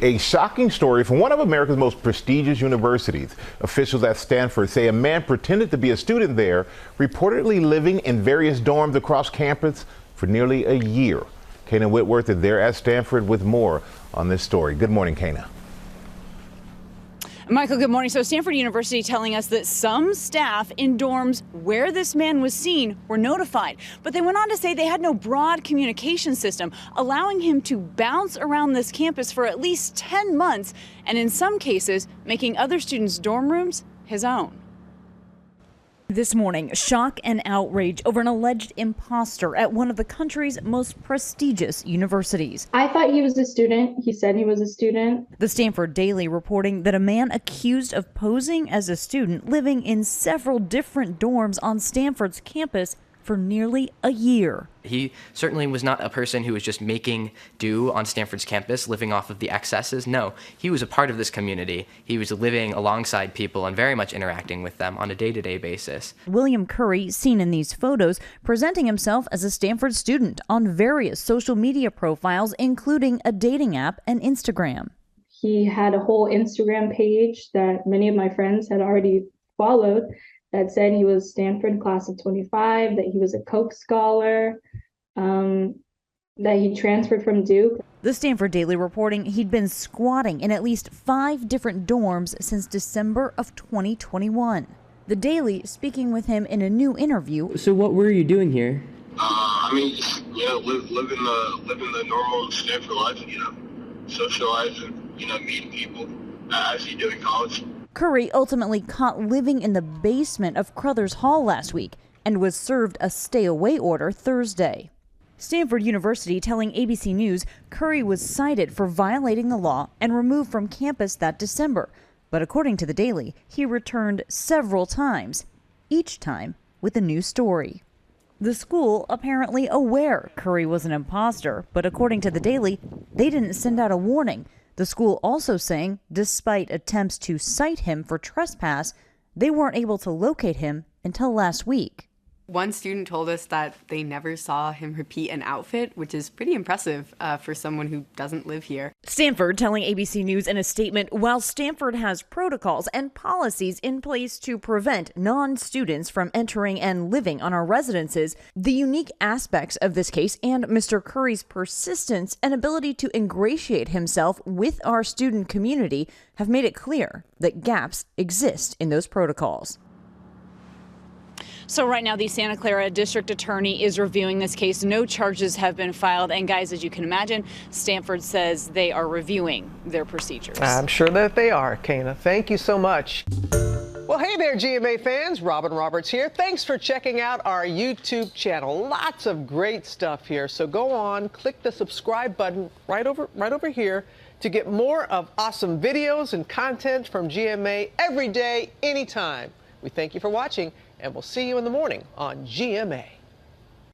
A shocking story from one of America's most prestigious universities. Officials at Stanford say a man pretended to be a student there, reportedly living in various dorms across campus for nearly a year. Kana Whitworth is there at Stanford with more on this story. Good morning, Kana. Michael, good morning. So Stanford University telling us that some staff in dorms where this man was seen were notified, but they went on to say they had no broad communication system, allowing him to bounce around this campus for at least 10 months, and in some cases, making other students' dorm rooms his own. This morning, shock and outrage over an alleged imposter at one of the country's most prestigious universities. I thought he was a student. He said he was a student. The Stanford Daily reporting that a man accused of posing as a student living in several different dorms on Stanford's campus for nearly a year. He certainly was not a person who was just making do on Stanford's campus, living off of the excesses. No, he was a part of this community. He was living alongside people and very much interacting with them on a day-to-day basis. William Curry, seen in these photos, presenting himself as a Stanford student on various social media profiles, including a dating app and Instagram. He had a whole Instagram page that many of my friends had already followed that said he was Stanford class of 25, that he was a Koch scholar, that he transferred from Duke. The Stanford Daily reporting he'd been squatting in at least 5 different dorms since December of 2021. The Daily speaking with him in a new interview. So what were you doing here? Just, living the normal Stanford life, socializing, meeting people as you do in college. Curry ultimately caught living in the basement of Crothers Hall last week and was served a stay-away order Thursday. Stanford University telling ABC News Curry was cited for violating the law and removed from campus that December. But according to the Daily, he returned several times, each time with a new story. The school apparently aware Curry was an imposter, but according to the Daily, they didn't send out a warning. The school also saying, despite attempts to cite him for trespass, they weren't able to locate him until last week. One student told us that they never saw him repeat an outfit, which is pretty impressive for someone who doesn't live here. Stanford telling ABC News in a statement, while Stanford has protocols and policies in place to prevent non-students from entering and living on our residences, the unique aspects of this case and Mr. Curry's persistence and ability to ingratiate himself with our student community have made it clear that gaps exist in those protocols. So right now, the Santa Clara District Attorney is reviewing this case. No charges have been filed. And guys, as you can imagine, Stanford says they are reviewing their procedures. I'm sure that they are, Kana. Thank you so much. Well, hey there, GMA fans. Robin Roberts here. Thanks for checking out our YouTube channel. Lots of great stuff here. So go on, click the subscribe button right over here to get more of awesome videos and content from GMA every day, anytime. We thank you for watching, and we'll see you in the morning on GMA.